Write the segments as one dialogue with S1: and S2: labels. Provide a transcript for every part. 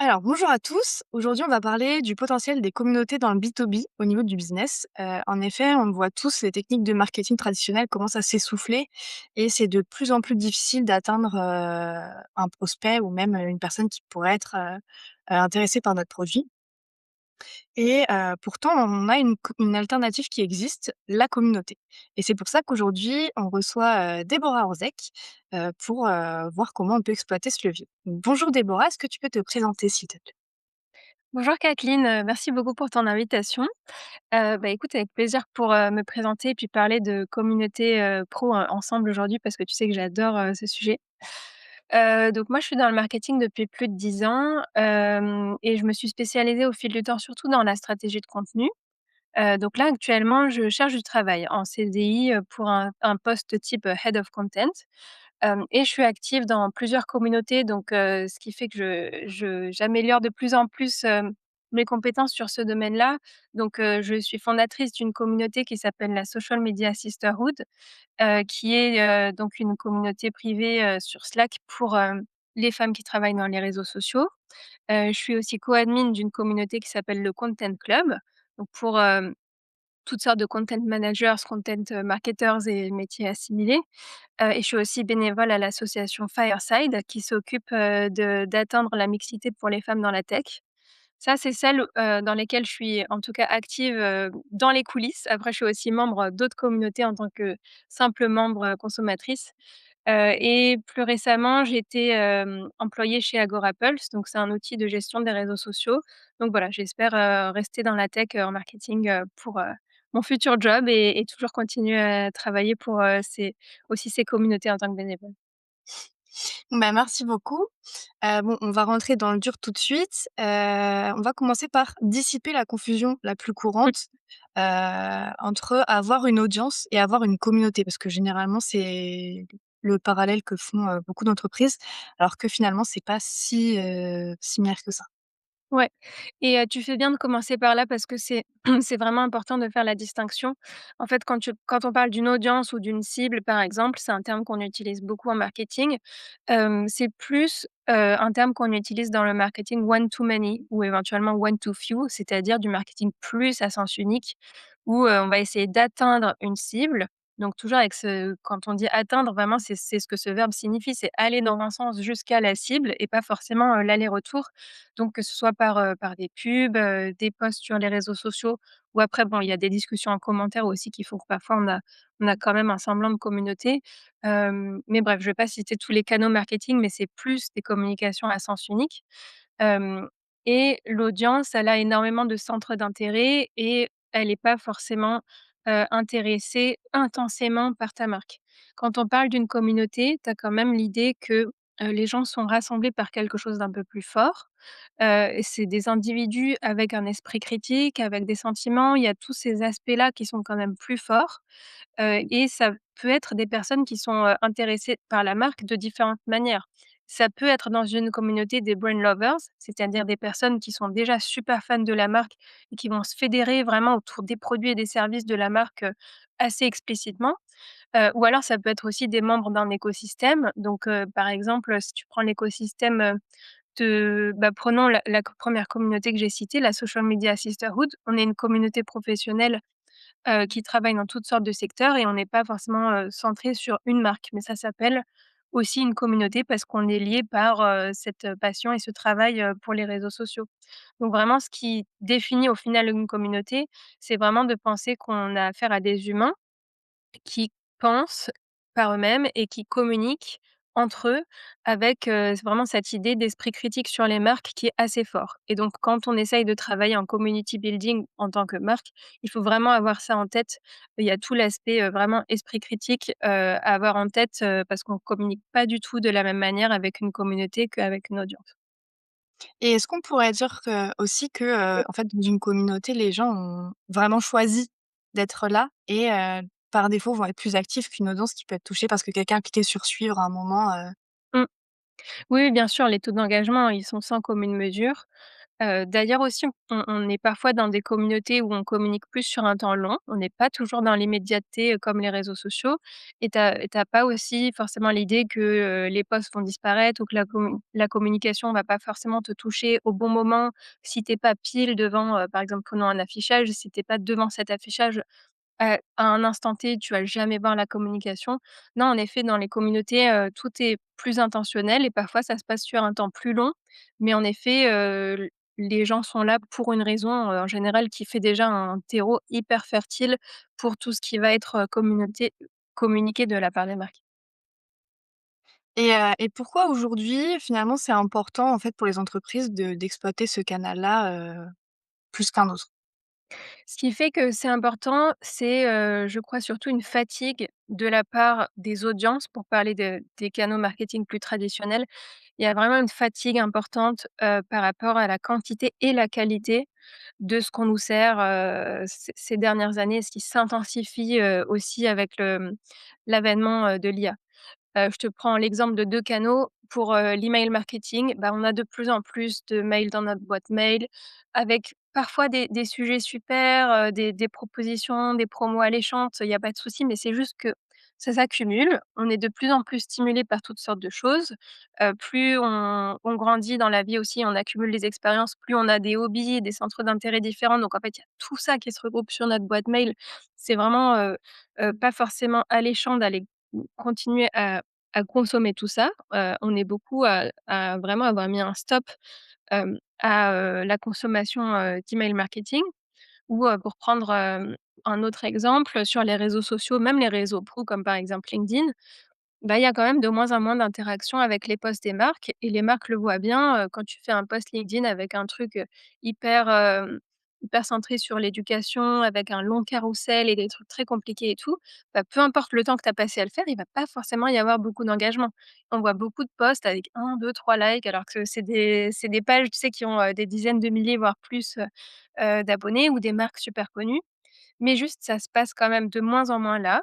S1: Alors, bonjour à tous. Aujourd'hui, on va parler du potentiel des communautés dans le B2B au niveau du business. En effet, on le voit tous, les techniques de marketing traditionnelles commencent à s'essouffler et c'est de plus en plus difficile d'atteindre un prospect ou même une personne qui pourrait être intéressée par notre produit. Et pourtant, on a une alternative qui existe, la communauté. Et c'est pour ça qu'aujourd'hui, on reçoit Déborah Orzec pour voir comment on peut exploiter ce levier. Bonjour Déborah, est-ce que tu peux te présenter s'il te plaît?
S2: Bonjour Kathleen, merci beaucoup pour ton invitation. Écoute, avec plaisir pour, me présenter et puis parler de communauté, pro, ensemble aujourd'hui parce que tu sais que j'adore, ce sujet. Donc moi, je suis dans le marketing depuis plus de 10 ans, et je me suis spécialisée au fil du temps, surtout dans la stratégie de contenu. Donc là, actuellement, je cherche du travail en CDI, pour un poste type, Head of Content. Et je suis active dans plusieurs communautés, donc ce qui fait que j'améliore de plus en plus, mes compétences sur ce domaine-là. Donc je suis fondatrice d'une communauté qui s'appelle la Social Media Sisterhood, qui est, donc une communauté privée, sur Slack pour, les femmes qui travaillent dans les réseaux sociaux. Je suis aussi co-admin d'une communauté qui s'appelle le Content Club, donc pour, toutes sortes de content managers, content, marketers et métiers assimilés. Et je suis aussi bénévole à l'association Fireside qui s'occupe, de d'atteindre la mixité pour les femmes dans la tech. Ça, c'est celle, dans lesquelles je suis en tout cas active, dans les coulisses. Après, je suis aussi membre d'autres communautés en tant que simple membre, consommatrice. Et plus récemment, j'ai été, employée chez Agorapulse, donc c'est un outil de gestion des réseaux sociaux. Donc voilà, j'espère, rester dans la tech, en marketing, pour, mon futur job et toujours continuer à travailler pour, ces communautés en tant que bénévole.
S1: Bah, merci beaucoup. Bon, on va rentrer dans le dur tout de suite. On va commencer par dissiper la confusion la plus
S2: Mmh.
S1: courante, entre avoir une audience et avoir une communauté. Parce que généralement, c'est le parallèle que font, beaucoup d'entreprises, alors que finalement, c'est pas si, similaire que ça.
S2: Ouais, et tu fais bien de commencer par là parce que c'est c'est vraiment important de faire la distinction. En fait, quand on parle d'une audience ou d'une cible, par exemple, c'est un terme qu'on utilise beaucoup en marketing. C'est plus, un terme qu'on utilise dans le marketing one to many ou éventuellement one to few, c'est-à-dire du marketing plus à sens unique où, on va essayer d'atteindre une cible. Donc toujours avec ce quand on dit atteindre, vraiment, c'est ce que ce verbe signifie, c'est aller dans un sens jusqu'à la cible et pas forcément, l'aller-retour. Donc que ce soit par des pubs, des posts sur les réseaux sociaux ou après bon, il y a des discussions en commentaire aussi qui font que parfois on a quand même un semblant de communauté. Mais bref, je vais pas citer tous les canaux marketing, mais c'est plus des communications à sens unique. Hem Et l'audience, elle a énormément de centres d'intérêt et elle est pas forcément, intéressée intensément par ta marque. Quand on parle d'une communauté, tu as quand même l'idée que, les gens sont rassemblés par quelque chose d'un peu plus fort. Et c'est des individus avec un esprit critique, avec des sentiments. Il y a tous ces aspects-là qui sont quand même plus forts, et ça peut être des personnes qui sont, intéressées par la marque de différentes manières. Ça peut être dans une communauté des brand lovers, c'est-à-dire des personnes qui sont déjà super fans de la marque et qui vont se fédérer vraiment autour des produits et des services de la marque, assez explicitement. Ou alors ça peut être aussi des membres d'un écosystème. Donc, par exemple, si tu prends l'écosystème, prenons la 1 communauté que j'ai citée, la Social Media Sisterhood. On est une communauté professionnelle, qui travaille dans toutes sortes de secteurs et on n'est pas forcément, centré sur une marque. Mais ça s'appelle aussi une communauté parce qu'on est lié par, cette, passion et ce travail, pour les réseaux sociaux. Donc vraiment ce qui définit au final une communauté, c'est vraiment de penser qu'on a affaire à des humains qui pensent par eux-mêmes et qui communiquent entre eux avec, c'est vraiment cette idée d'esprit critique sur les marques qui est assez fort et donc quand on essaye de travailler en community building en tant que marque, il faut vraiment avoir ça en tête. Il y a tout l'aspect, vraiment esprit critique, à avoir en tête, parce qu'on communique pas du tout de la même manière avec une communauté qu'avec une audience.
S1: Et est-ce qu'on pourrait dire que aussi que, en fait, dans une communauté, les gens ont vraiment choisi d'être là et par défaut, vont être plus actifs qu'une audience qui peut être touchée parce que quelqu'a a cliqué sur suivre à un moment,
S2: Mmh. Oui, oui, bien sûr, les taux d'engagement, ils sont sans commune mesure. D'ailleurs aussi, on est parfois dans des communautés où on communique plus sur un temps long. On n'est pas toujours dans l'immédiateté, comme les réseaux sociaux et tu pas aussi forcément l'idée que, les posts vont disparaître ou que la communication va pas forcément te toucher au bon moment. Si tu es pas pile devant, par exemple, prenons un affichage, si tu es pas devant cet affichage à un instant T, tu vas jamais voir la communication. Non, en effet, dans les communautés, tout est plus intentionnel et parfois ça se passe sur un temps plus long. Mais en effet, l les gens sont là pour une raison, en général qui fait déjà un terreau hyper fertile pour tout ce qui va être, communiqué de la part des marques.
S1: Et pourquoi aujourd'hui, finalement, c'est important, en fait, pour les entreprises d'exploiter ce canal-là, plus qu'un autre?
S2: Ce qui fait que c'est important, c'est, je crois surtout une fatigue de la part des audiences pour parler des canaux marketing plus traditionnels. Il y a vraiment une fatigue importante, par rapport à la quantité et la qualité de ce qu'on nous sert, ces dernières années, ce qui s'intensifie, aussi avec l'avènement, de l'IA. Je te prends l'exemple de 2 canaux. Pour, l'email marketing, bah, on a de plus en plus de mails dans notre boîte mail avec parfois des sujets super, des propositions, des promos alléchantes, il y a pas de souci, mais c'est juste que ça s'accumule. On est de plus en plus stimulé par toutes sortes de choses. Plus on grandit dans la vie aussi, on accumule des expériences, plus on a des hobbies, des centres d'intérêt différents. Donc en fait, il y a tout ça qui se regroupe sur notre boîte mail. C'est vraiment, pas forcément alléchant d'aller continuer à consommer tout ça. On est beaucoup à vraiment avoir mis un stop, à, la consommation, d'email marketing ou, pour prendre, un autre exemple, sur les réseaux sociaux, même les réseaux pro comme par exemple LinkedIn, bah, il y a quand même de moins en moins d'interactions avec les posts des marques et les marques le voient bien, quand tu fais un post LinkedIn avec un truc, hyper, hyper centré sur l'éducation, avec un long carrousel et des trucs très compliqués et tout, bah, peu importe le temps que tu as passé à le faire, il va pas forcément y avoir beaucoup d'engagement. On voit beaucoup de posts avec un, deux, trois likes alors que c'est des pages, tu sais, qui ont, des dizaines de milliers, voire plus, d'abonnés ou des marques super connues. Mais juste, ça se passe quand même de moins en moins là.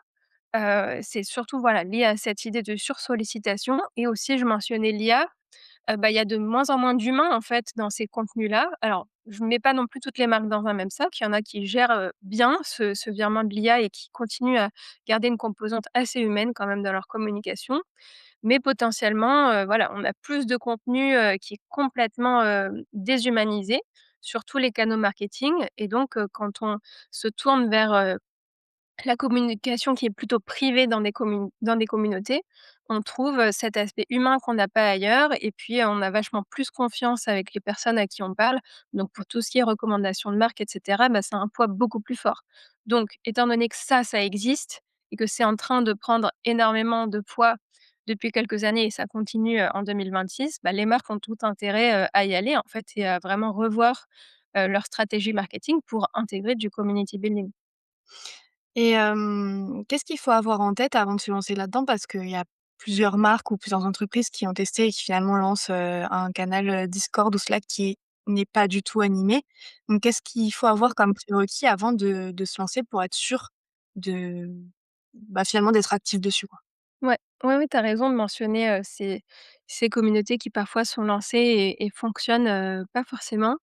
S2: C'est surtout, voilà, lié à cette idée de sursollicitation et aussi je mentionnais l'IA, bah, il y a de moins en moins d'humains, en fait, dans ces contenus-là. Alors, je mets pas non plus toutes les marques dans un même sac. Il y en a qui gèrent, bien ce virement de l'IA et qui continuent à garder une composante assez humaine quand même dans leur communication. Mais potentiellement, voilà, on a plus de contenu, qui est complètement, déshumanisé sur tous les canaux marketing et donc quand on se tourne vers, la communication qui est plutôt privée dans des communautés, on trouve, cet aspect humain qu'on n'a pas ailleurs et puis, on a vachement plus confiance avec les personnes à qui on parle. Donc pour tout ce qui est recommandations de marque et cetera, bah, ça a un poids beaucoup plus fort. Donc étant donné que ça existe et que c'est en train de prendre énormément de poids depuis quelques années et ça continue, en 2026, bah, les marques ont tout intérêt, à y aller en fait et à vraiment revoir, leur stratégie marketing pour intégrer du community building.
S1: Et qu'est-ce qu'il faut avoir en tête avant de se lancer là-dedans? Parce qu'il y a plusieurs marques ou plusieurs entreprises qui ont testé et qui finalement lancent, un canal, Discord ou Slack qui n'est pas du tout animé. Donc qu'est-ce qu'il faut avoir comme prérequis avant de se lancer pour être sûr de, bah, finalement d'être actif dessus, quoi?
S2: Ouais, ouais, ouais, tu as raison de mentionner, ces communautés qui parfois sont lancées et fonctionnent, pas forcément.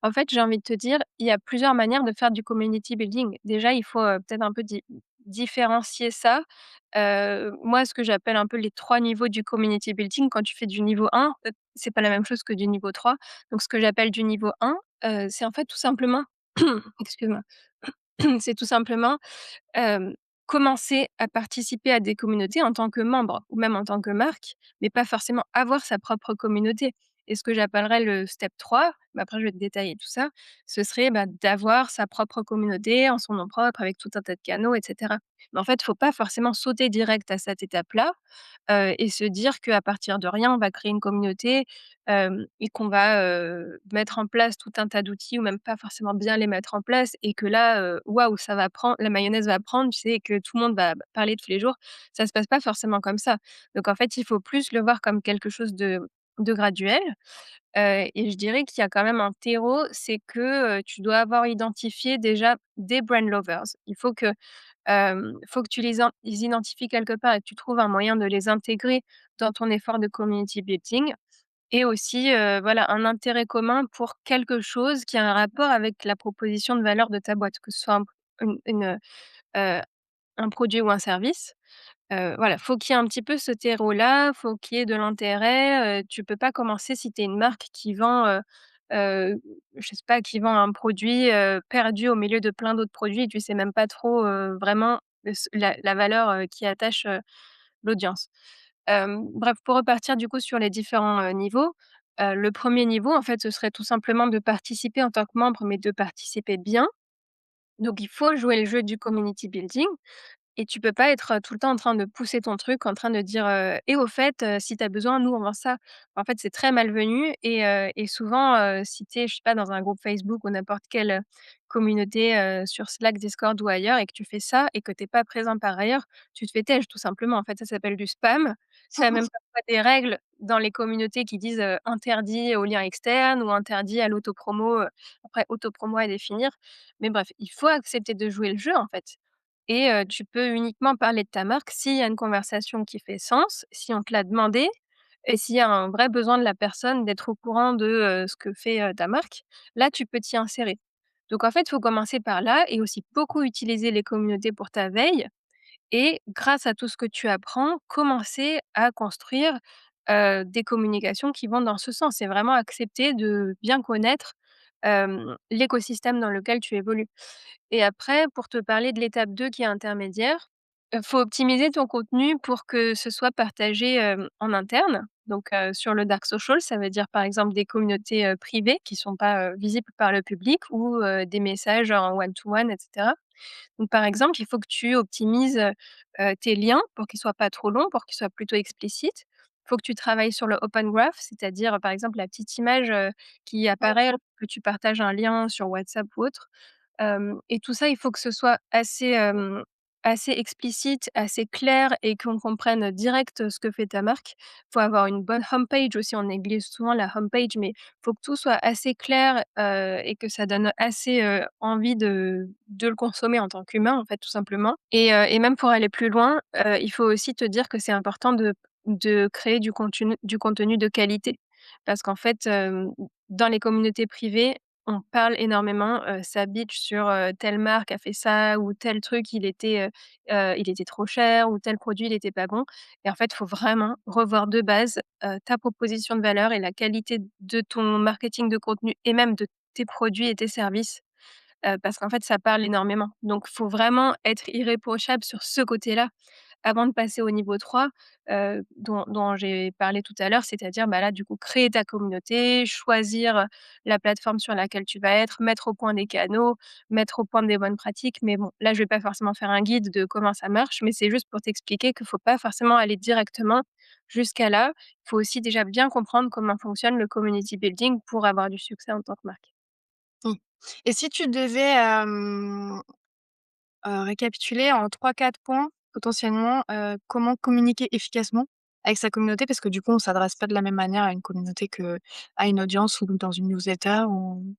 S2: En fait, j'ai envie de te dire, il y a plusieurs manières de faire du community building. Déjà, il faut, peut-être un peu différencier ça. Moi, ce que j'appelle un peu les 3 niveaux du community building, quand tu fais du niveau 1, c'est pas la même chose que du niveau 3. Donc ce que j'appelle du niveau 1, c'est en fait tout simplement excuse-moi, c'est tout simplement Hem, commencer à participer à des communautés en tant que membre ou même en tant que marque, mais pas forcément avoir sa propre communauté et ce que j'appellerais le step 3, mais après je vais te détailler tout ça, ce serait, bah, d'avoir sa propre communauté en son nom propre avec tout un tas de canaux et cetera. Mais en fait, il faut pas forcément sauter direct à cette étape-là, et se dire qu'à partir de rien, on va créer une communauté, et qu'on va, mettre en place tout un tas d'outils ou même pas forcément bien les mettre en place et que là, waouh, ça va prendre la mayonnaise va prendre, tu sais? Et que tout le monde va parler tous les jours. Ça se passe pas forcément comme ça. Donc en fait, il faut plus le voir comme quelque chose de de graduel. Et je dirais qu'il y a quand même un terreau, c'est que, tu dois avoir identifié déjà des brand lovers. Il faut que tu les identifies quelque part et que tu trouves un moyen de les intégrer dans ton effort de community building et aussi, voilà, un intérêt commun pour quelque chose qui a un rapport avec la proposition de valeur de ta boîte, que ce soit heu, un produit ou un service. Voilà, faut qu'il y ait un petit peu ce terreau-là, faut qu'il y ait de l'intérêt, tu peux pas commencer si tu es une marque qui vend, heu, je sais pas, qui vend un produit, perdu au milieu de plein d'autres produits et tu sais même pas trop, vraiment la valeur, qui attache, l'audience. Bref, pour repartir du coup sur les différents, niveaux, le premier niveau, en fait, ce serait tout simplement de participer en tant que membre, mais de participer bien. Donc il faut jouer le jeu du community building. Et tu peux pas être, tout le temps en train de pousser ton truc, en train de dire, «Et au fait, si tu as besoin, nous, on vend ça». En fait, c'est très malvenu et souvent, si tu es, je sais pas, dans un groupe Facebook ou n'importe quelle, communauté, sur Slack, Discord ou ailleurs et que tu fais ça et que tu es pas présent par ailleurs, tu te fais tèche tout simplement. En fait, ça s'appelle du spam. Tu as même parfois des règles dans les communautés qui disent, «Interdit aux liens externes» ou «Interdit à l'autopromo», après autopromo à définir. Mais bref, il faut accepter de jouer le jeu, en fait. Et tu peux uniquement parler de ta marque s'il y a une conversation qui fait sens, si on te l'a demandé et s'il y a un vrai besoin de la personne d'être au courant de, ce que fait, ta marque. Là, tu peux t'y insérer. Donc en fait, il faut commencer par là et aussi beaucoup utiliser les communautés pour ta veille et grâce à tout ce que tu apprends, commencer à construire, des communications qui vont dans ce sens. C'est vraiment accepter de bien connaître, l'écosystème dans lequel tu évolues. Et après, pour te parler de l'étape 2 qui est intermédiaire, faut optimiser ton contenu pour que ce soit partagé, en interne. Donc, sur le dark social, ça veut dire, par exemple, des communautés, privées qui sont pas, visibles par le public ou, des messages en one to one et cetera. Donc par exemple, il faut que tu optimises, tes liens pour qu'ils soient pas trop longs, pour qu'ils soient plutôt explicites. Il faut que tu travailles sur le open graph, c'est-à-dire, par exemple, la petite image, qui apparaît que tu partages un lien sur WhatsApp ou autre. Et tout ça, il faut que ce soit assez explicite, assez clair et qu'on comprenne direct, ce que fait ta marque. Il faut avoir une bonne homepage aussi, on néglige souvent la homepage, mais il faut que tout soit assez clair, et que ça donne assez, envie de le consommer en tant qu'humain, en fait, tout simplement. Et même pour aller plus loin, il faut aussi te dire que c'est important de créer du contenu de qualité. Parce qu'en fait, dans les communautés privées, on parle énormément, ça bitch sur, telle marque a fait ça ou tel truc il était trop cher ou tel produit il était pas bon et en fait, il faut vraiment revoir de base, ta proposition de valeur et la qualité de ton marketing de contenu et même de tes produits et tes services, parce qu'en fait, ça parle énormément. Donc faut vraiment être irréprochable sur ce côté-là avant de passer au niveau 3, dont j'ai parlé tout à l'heure, c'est-à-dire, bah, là, du coup, créer ta communauté, choisir, la plateforme sur laquelle tu vas être, mettre au point des canaux, mettre au point des bonnes pratiques. Mais bon, là, je vais pas forcément faire un guide de comment ça marche, mais c'est juste pour t'expliquer qu'il faut pas forcément aller directement jusqu'à là. Il faut aussi déjà bien comprendre comment fonctionne le community building pour avoir du succès en tant que marque.
S1: Mmh. Et si tu devais, récapituler en 3-4 points potentiellement, comment communiquer efficacement avec sa communauté? Parce que du coup, on s'adresse pas de la même manière à une communauté qu'à une audience ou dans une newsletter ou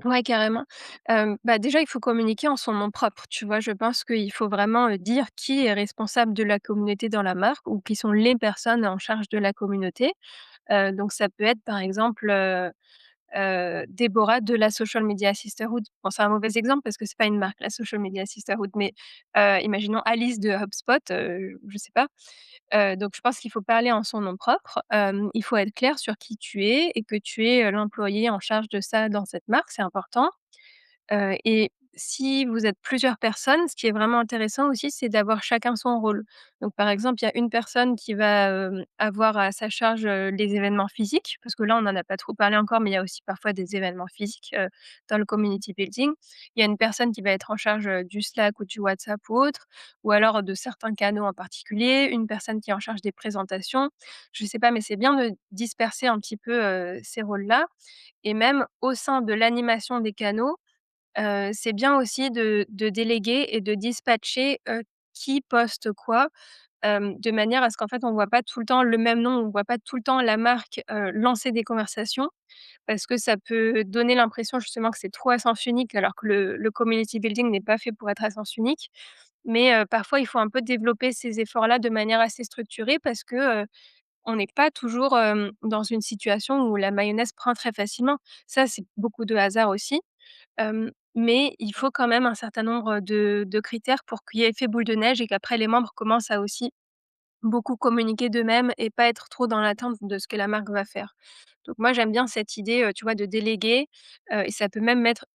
S2: Ouais, carrément. Bah, déjà, il faut communiquer en son nom propre, tu vois? Je pense qu'il faut vraiment, dire qui est responsable de la communauté dans la marque ou qui sont les personnes en charge de la communauté. Donc ça peut être, par exemple, Déborah de la Social Media Sisterhood. Bon, c'est un mauvais exemple parce que c'est pas une marque, la Social Media Sisterhood, mais imaginons Alice de HubSpot, je sais pas. Donc je pense qu'il faut parler en son nom propre. Il faut être clair sur qui tu es et que tu es, l'employé en charge de ça dans cette marque, c'est important. Et si vous êtes plusieurs personnes, ce qui est vraiment intéressant aussi, c'est d'avoir chacun son rôle. Donc par exemple, il y a une personne qui va, avoir à sa charge, les événements physiques, parce que là, on n'en a pas trop parlé encore, mais il y a aussi parfois des événements physiques, dans le community building. Il y a une personne qui va être en charge, du Slack ou du WhatsApp ou autre, ou alors de certains canaux en particulier, une personne qui est en charge des présentations. Je sais pas, mais c'est bien de disperser un petit peu, ces rôles-là et même au sein de l'animation des canaux, c'est bien aussi de déléguer et de dispatcher, qui poste quoi, de manière à ce qu'en fait, on voit pas tout le temps le même nom, on voit pas tout le temps la marque, lancer des conversations parce que ça peut donner l'impression justement que c'est trop à sens unique alors que le community building n'est pas fait pour être à sens unique. Mais, parfois il faut un peu développer ces efforts-là de manière assez structurée parce que, on n'est pas toujours, dans une situation où la mayonnaise prend très facilement. Ça, c'est beaucoup de hasard aussi, mais il faut quand même un certain nombre de critères pour qu'il y ait effet boule de neige et qu'après les membres commencent à aussi beaucoup communiquer d'eux-mêmes et pas être trop dans l'attente de ce que la marque va faire. Donc moi, j'aime bien cette idée, tu vois, de déléguer, et ça peut même être,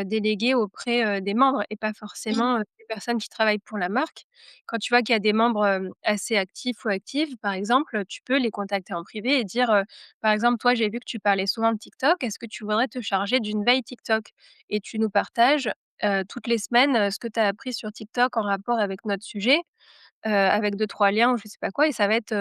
S2: délégué auprès, des membres et pas
S1: Oui.
S2: forcément, des personnes qui travaillent pour la marque. Quand tu vois qu'il y a des membres, assez actifs ou actives, par exemple, tu peux les contacter en privé et dire, par exemple: «Toi, j'ai vu que tu parlais souvent de TikTok, est-ce que tu voudrais te charger d'une veille TikTok? Et tu nous partages, toutes les semaines, ce que tu as appris sur TikTok en rapport avec notre sujet». Avec deux trois liens ou je sais pas quoi et ça va être,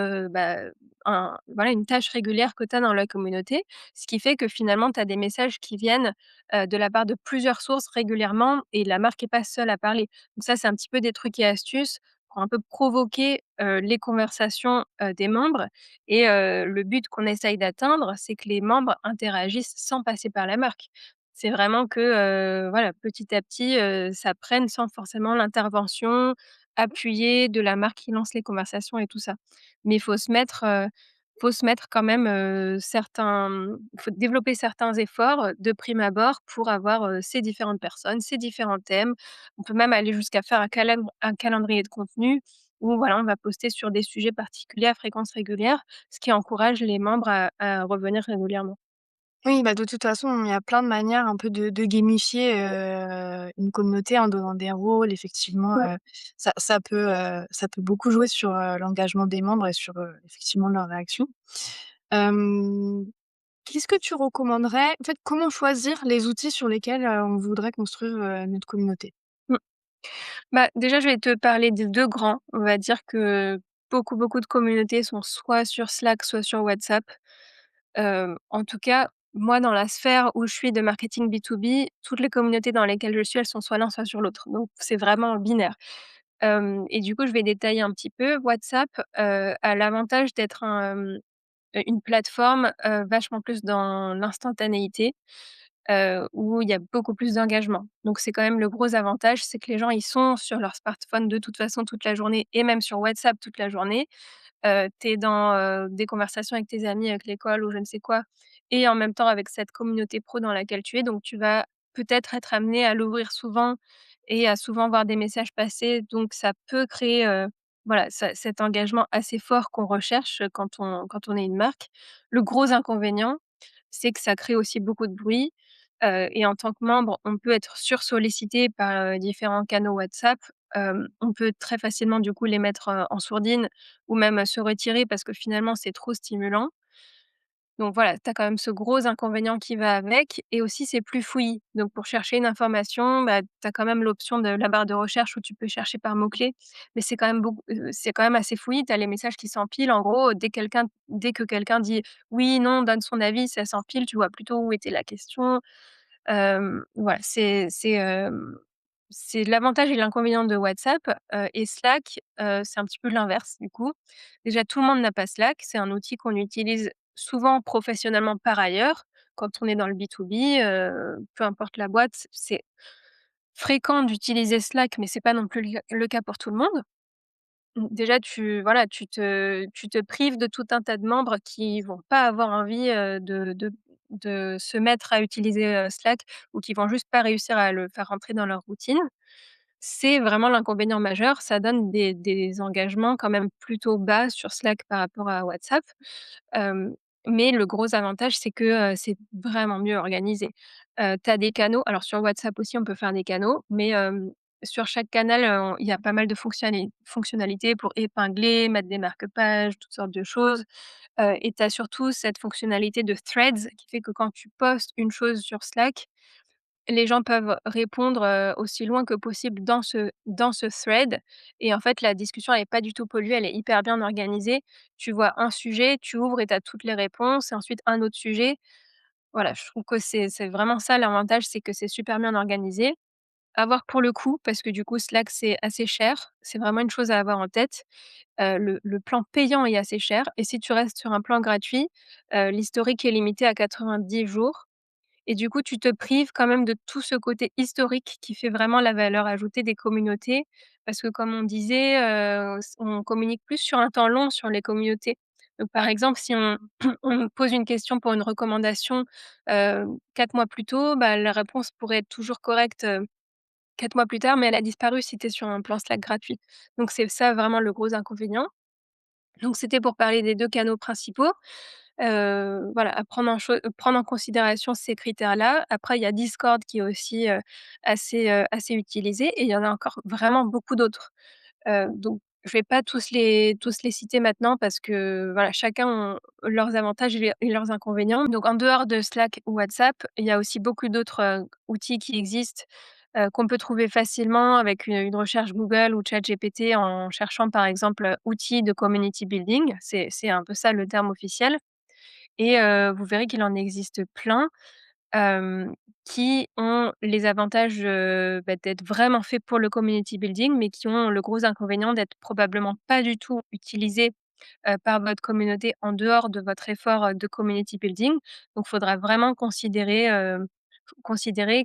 S2: un voilà, une tâche régulière que tu as dans la communauté. Ce qui fait que finalement, tu as des messages qui viennent, de la part de plusieurs sources régulièrement et la marque est pas seule à parler. Donc ça, c'est un petit peu des trucs et astuces pour un peu provoquer, les conversations, des membres et le but qu'on essaye d'atteindre, c'est que les membres interagissent sans passer par la marque. C'est vraiment que, voilà, petit à petit, ça prenne sans forcément l'intervention appuyée de la marque qui lance les conversations et tout ça. Mais faut se mettre quand même, faut développer certains efforts, de prime abord pour avoir, ces différentes personnes, ces différents thèmes. On peut même aller jusqu'à faire un calendrier de contenu où voilà, on va poster sur des sujets particuliers à fréquence régulière, ce qui encourage les membres à revenir régulièrement.
S1: Oui, bah, de toute façon, il y a plein de manières un peu de gamifier, une communauté en donnant des rôles. Effectivement,
S2: Ouais.
S1: ça peut beaucoup jouer sur, l'engagement des membres et sur, effectivement leurs réactions. Hem, Qu'est-ce que tu recommanderais en fait, comment choisir les outils sur lesquels, on voudrait construire, notre communauté?
S2: Mmh. Bah, déjà, je vais te parler des 2 grands. On va dire que beaucoup de communautés sont soit sur Slack, soit sur WhatsApp. En tout cas, moi, dans la sphère où je suis de marketing B2B, toutes les communautés dans lesquelles je suis, elles sont soit l'un, soit sur l'autre. Donc c'est vraiment binaire. Et du coup, je vais détailler un petit peu. WhatsApp, a l'avantage d'être une plateforme, vachement plus dans l'instantanéité, où il y a beaucoup plus d'engagement. Donc c'est quand même le gros avantage, c'est que les gens, ils sont sur leur smartphone de toute façon toute la journée et même sur WhatsApp toute la journée. Tu es dans, des conversations avec tes amis, avec l'école ou je ne sais quoi et en même temps avec cette communauté pro dans laquelle tu es, donc tu vas peut-être être amené à l'ouvrir souvent et à souvent voir des messages passer, donc ça peut créer, voilà, cet engagement assez fort qu'on recherche, quand on est une marque. Le gros inconvénient, c'est que ça crée aussi beaucoup de bruit, et en tant que membre, on peut être sursollicité par, différents canaux WhatsApp. On peut très facilement du coup les mettre, en sourdine ou même, se retirer parce que finalement c'est trop stimulant. Donc voilà, tu as quand même ce gros inconvénient qui va avec et aussi c'est plus fouillis. Donc pour chercher une information, bah, tu as quand même l'option de la barre de recherche où tu peux chercher par mots-clés, mais c'est quand même assez fouillis. Tu as les messages qui s'empilent. En gros, dès que quelqu'un dit: «Oui, non», donne son avis, ça s'empile, tu vois plutôt où était la question. Voilà, c'est l'avantage et l'inconvénient de WhatsApp, et Slack, c'est un petit peu l'inverse du coup. Déjà tout le monde n'a pas Slack, c'est un outil qu'on utilise souvent professionnellement par ailleurs. Quand on est dans le B2B, peu importe la boîte, c'est fréquent d'utiliser Slack, mais c'est pas non plus le cas pour tout le monde. Déjà tu te prives de tout un tas de membres qui vont pas avoir envie, de se mettre à utiliser, Slack ou qui vont juste pas réussir à le faire rentrer dans leur routine. C'est vraiment l'inconvénient majeur, ça donne des engagements quand même plutôt bas sur Slack par rapport à WhatsApp. Hem, mais le gros avantage, c'est que, c'est vraiment mieux organisé. Tu as des canaux alors sur WhatsApp aussi, on peut faire des canaux, mais sur chaque canal, il y a pas mal de fonctionnalités pour épingler, mettre des marque-pages, toutes sortes de choses. Et tu as surtout cette fonctionnalité de threads qui fait que quand tu postes une chose sur Slack, les gens peuvent répondre, aussi loin que possible dans ce thread et en fait, la discussion elle est pas du tout polluée, elle est hyper bien organisée. Tu vois un sujet, tu ouvres et tu as toutes les réponses et ensuite un autre sujet. Voilà, je trouve que c'est vraiment ça l'avantage, c'est que c'est super bien organisé À voir pour le coût, parce que du coup Slack, c'est assez cher. C'est vraiment une chose à avoir en tête. Le plan payant est assez cher et si tu restes sur un plan gratuit, l'historique est limité à 90 jours et du coup, tu te prives quand même de tout ce côté historique qui fait vraiment la valeur ajoutée des communautés. Parce que comme on disait, on communique plus sur un temps long sur les communautés. Donc par exemple, si on on pose une question pour une recommandation, 4 mois plus tôt, bah, la réponse pourrait être toujours correcte, 4 mois plus tard, mais elle a disparu si tu es sur un plan Slack gratuit. Donc c'est ça vraiment le gros inconvénient. Donc c'était pour parler des 2 canaux principaux. Voilà, à prendre en considération ces critères-là. Après, il y a Discord qui est aussi, assez utilisé et il y en a encore vraiment beaucoup d'autres. Donc je vais pas tous les citer maintenant parce que, voilà, chacun ont leurs avantages et leurs inconvénients. Donc en dehors de Slack ou WhatsApp, il y a aussi beaucoup d'autres, outils qui existent, qu'on peut trouver facilement avec une recherche Google ou ChatGPT en cherchant par exemple, «outils de community building». C'est un peu ça le terme officiel et vous verrez qu'il en existe plein, hem, qui ont les avantages, bah, d'être vraiment faits pour le community building, mais qui ont le gros inconvénient d'être probablement pas du tout utilisés, par votre communauté en dehors de votre effort, de community building. Donc faudra vraiment considérer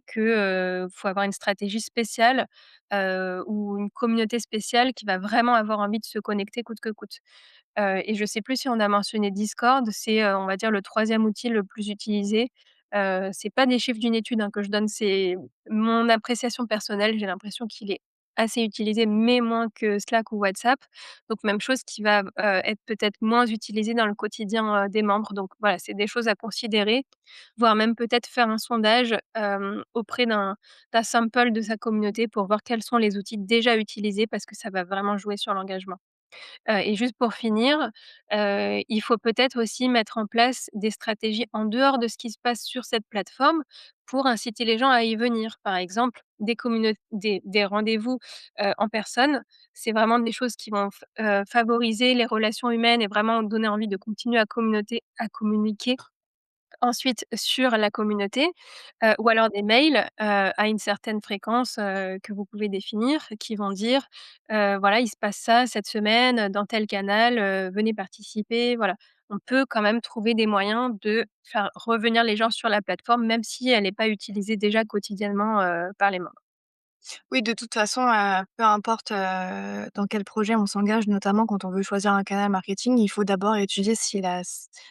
S2: que, faut avoir une stratégie spéciale, ou une communauté spéciale qui va vraiment avoir envie de se connecter coûte que coûte. Et je sais plus si on a mentionné Discord, c'est, on va dire le troisième outil le plus utilisé. C'est pas des chiffres d'une étude, hein, que je donne, c'est mon appréciation personnelle. J'ai l'impression qu'il est assez utilisé, mais moins que Slack ou WhatsApp. Donc même chose qui va, être peut-être moins utilisé dans le quotidien, des membres. Donc voilà, c'est des choses à considérer, voire même peut-être faire un sondage, auprès d'un sample de sa communauté pour voir quels sont les outils déjà utilisés parce que ça va vraiment jouer sur l'engagement. Et juste pour finir, il faut peut-être aussi mettre en place des stratégies en dehors de ce qui se passe sur cette plateforme pour inciter les gens à y venir. Par exemple, des rendez-vous, en personne, c'est vraiment des choses qui vont favoriser les relations humaines et vraiment donner envie de continuer à communiquer ensuite sur la communauté, ou alors des mails, à une certaine fréquence, que vous pouvez définir, qui vont dire, voilà: «Il se passe ça cette semaine, dans tel canal, venez participer». Voilà. On peut quand même trouver des moyens de faire revenir les gens sur la plateforme, même si elle n'est pas utilisée déjà quotidiinement, par les membres.
S1: Oui, de toute façon, peu importe, dans quel projet on s'engage, notamment quand on veut choisir un canal marketing, il faut d'abord étudier si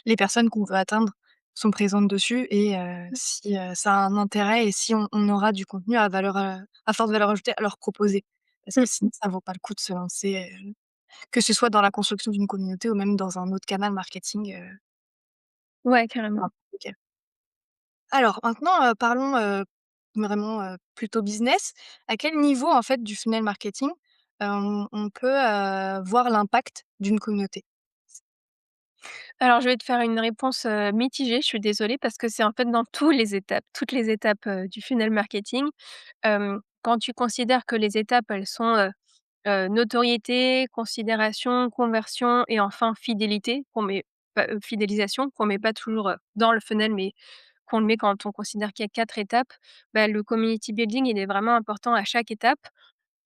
S1: les personnes qu'on veut atteindre sont présentes dessus et si, ça a un intérêt et si on aura du contenu à forte valeur ajoutée à leur proposer. Parce que
S2: Mmh.
S1: sinon ça vaut pas le coup de se lancer, que ce soit dans la construction d'une communauté ou même dans un autre canal marketing,
S2: Ouais, carrément.
S1: enfin, OK. Alors maintenant, parlons, vraiment, plutôt business. À quel niveau, en fait, du funnel marketing, on peut, voir l'impact d'une communauté?
S2: Alors je vais te faire une réponse, mitigée, je suis désolée parce que c'est en fait dans toutes les étapes, du funnel marketing. Quand tu considères que les étapes, elles sont, notoriété, considération, conversion et enfin fidélité, qu'on met pas fidélisation, qu'on met pas toujours, dans le funnel, mais qu'on le met quand on considère qu'il y a 4 étapes, bah, le community building, il est vraiment important à chaque étape.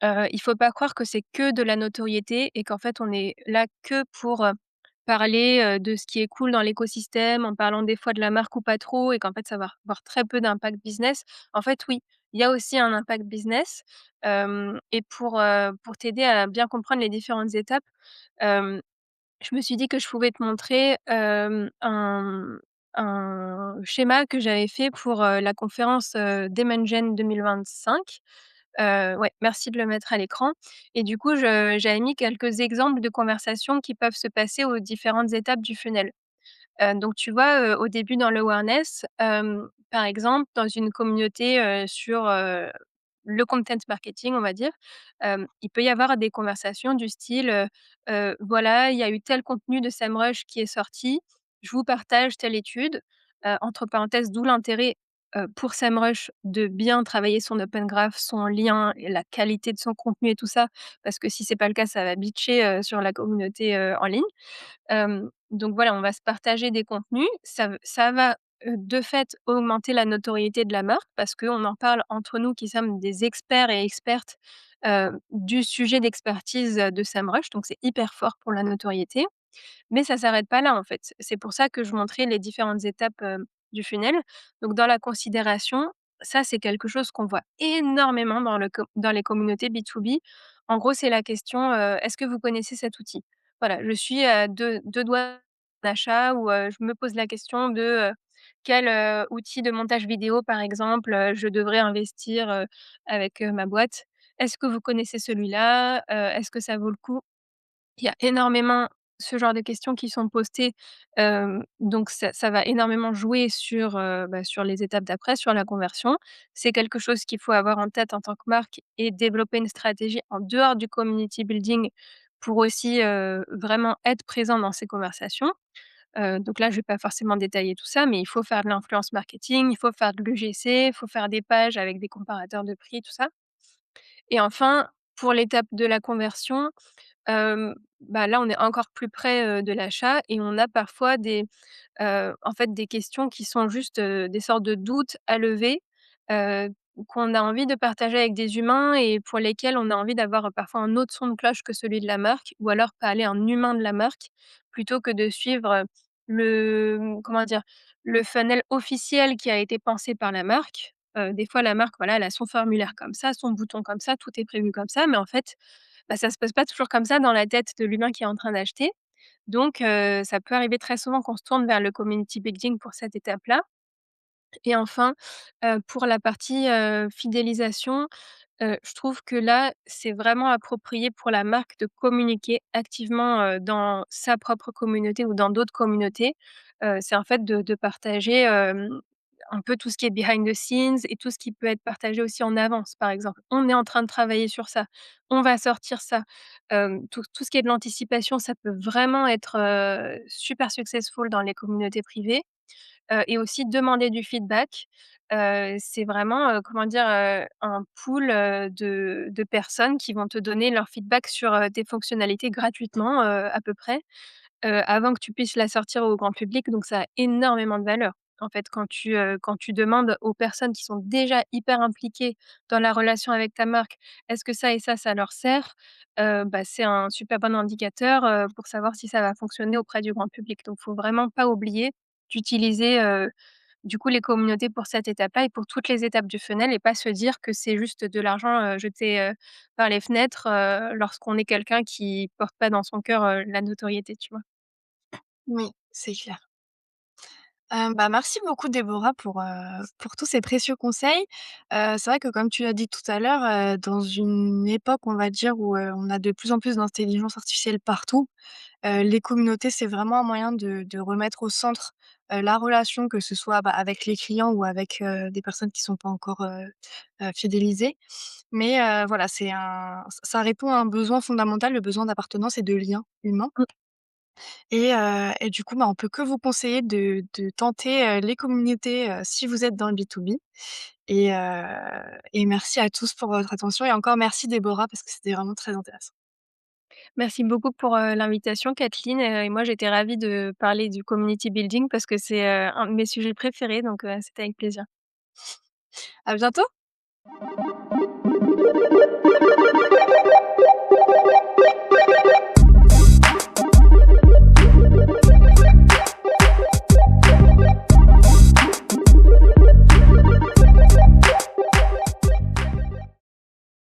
S2: Il faut pas croire que c'est que de la notoriété et qu'en fait on est là que pour, parler, de ce qui est cool dans l'écosystème, en parlant des fois de la marque ou pas trop et qu'en fait ça va avoir très peu d'impact business. En fait, oui, il y a aussi un impact business, et pour t'aider à bien comprendre les différentes étapes, hem, je me suis dit que je pouvais te montrer, un schéma que j'avais fait pour, la conférence, Demand 2025. Ouais, merci de le mettre à l'écran et du coup, j'avais mis quelques exemples de conversations qui peuvent se passer aux différentes étapes du funnel. Donc tu vois, au début dans l'awareness, par exemple, dans une communauté, sur, le content marketing, on va dire, il peut y avoir des conversations du style, «Voilà, il y a eu tel contenu de SEMrush qui est sorti, je vous partage telle étude», entre parenthèses, d'où l'intérêt, pour SEMrush de bien travailler son open graph, son lien et la qualité de son contenu et tout ça, parce que si c'est pas le cas, ça va bitcher, sur la communauté, en ligne. Donc voilà, on va se partager des contenus. Ça va de fait, augmenter la notoriété de la marque parce qu'on en parle entre nous qui sommes des experts et expertes, du sujet d'expertise, de SEMrush, donc c'est hyper fort pour la notoriété. Mais ça s'arrête pas là, en fait. C'est pour ça que je montrais les différentes étapes, du funnel. Donc dans la considération, ça, c'est quelque chose qu'on voit énormément dans les communautés B2B. En gros, c'est la question, «Est-ce que vous connaissez cet outil?» Voilà, je suis à deux doigts d'achat ou, je me pose la question de, quel, outil de montage vidéo, par exemple, je devrais investir, avec, ma boîte. Est-ce que vous connaissez celui-là? Est-ce que ça vaut le coup? Il y a énormément ce genre de questions qui sont postées, donc ça va énormément jouer sur, sur les étapes d'après, sur la conversion. C'est quelque chose qu'il faut avoir en tête en tant que marque et développer une stratégie en dehors du community building pour aussi, vraiment être présent dans ces conversations. Donc là, je vais pas forcément détailler tout ça, mais il faut faire de l'influence marketing, il faut faire de l'UGC, il faut faire des pages avec des comparateurs de prix, tout ça. Et enfin, pour l'étape de la conversion, là, on est encore plus près, de l'achat et on a parfois en fait, des questions qui sont juste, des sortes de doutes à lever, heu, qu'on a envie de partager avec des humains et pour lesquels on a envie d'avoir, parfois un autre son de cloche que celui de la marque ou alors parler à un humain de la marque plutôt que de suivre, comment dire? Le funnel officiel qui a été pensé par la marque. Des fois la marque, voilà, elle a son formulaire comme ça, son bouton comme ça, tout est prévu comme ça, mais en fait, ça se passe pas toujours comme ça dans la tête de l'humain qui est en train d'acheter. Donc ça peut arriver très souvent qu'on se tourne vers le community building pour cette étape-là. Et enfin, pour la partie, fidélisation, je trouve que là, c'est vraiment approprié pour la marque de communiquer activement, dans sa propre communauté ou dans d'autres communautés. C'est en fait de partager, un peu tout ce qui est behind the scenes et tout ce qui peut être partagé aussi en avance. Par exemple: «On est en train de travailler sur ça, on va sortir ça». Tout ce qui est de l'anticipation, ça peut vraiment être, super successful dans les communautés privées. Et aussi demander du feedback. C'est vraiment, comment dire? Un pool, de personnes qui vont te donner leur feedback sur, tes fonctionnalités gratuitement, à peu près, avant que tu puisses la sortir au grand public, donc ça a énormément de valeur. En fait, quand tu demandes aux personnes qui sont déjà hyper impliquées dans la relation avec ta marque: «Est-ce que ça et ça leur sert?» C'est un super bon indicateur, pour savoir si ça va fonctionner auprès du grand public. Donc faut vraiment pas oublier d'utiliser, du coup, les communautés pour cette étape-là et pour toutes les étapes du funnel et pas se dire que c'est juste de l'argent, jeté, par les fenêtres, lorsqu'on est quelqu'un qui porte pas dans son cœur, la notoriété, tu vois?
S1: Oui, c'est clair. Merci beaucoup Déborah pour tous ces précieux conseils. C'est vrai que comme tu l'as dit tout à l'heure, dans une époque, on va dire, où, on a de plus en plus d'intelligence artificielle partout, les communautés, c'est vraiment un moyen de remettre au centre, la relation, que ce soit, avec les clients ou avec, des personnes qui sont pas encore, fidélisées. Mais, voilà, ça répond à un besoin fondamental, le besoin d'appartenance et de lien humain.
S2: Mmh.
S1: Et du coup, on peut que vous conseiller de tenter, les communautés, si vous êtes dans le B2B et merci à tous pour votre attention et encore merci Déborah parce que c'était vraiment très intéressant.
S2: Merci beaucoup pour, l'invitation Kathleen, et moi j'étais ravie de parler du community building parce que c'est, un de mes sujets préférés donc c'était avec plaisir.
S1: À bientôt.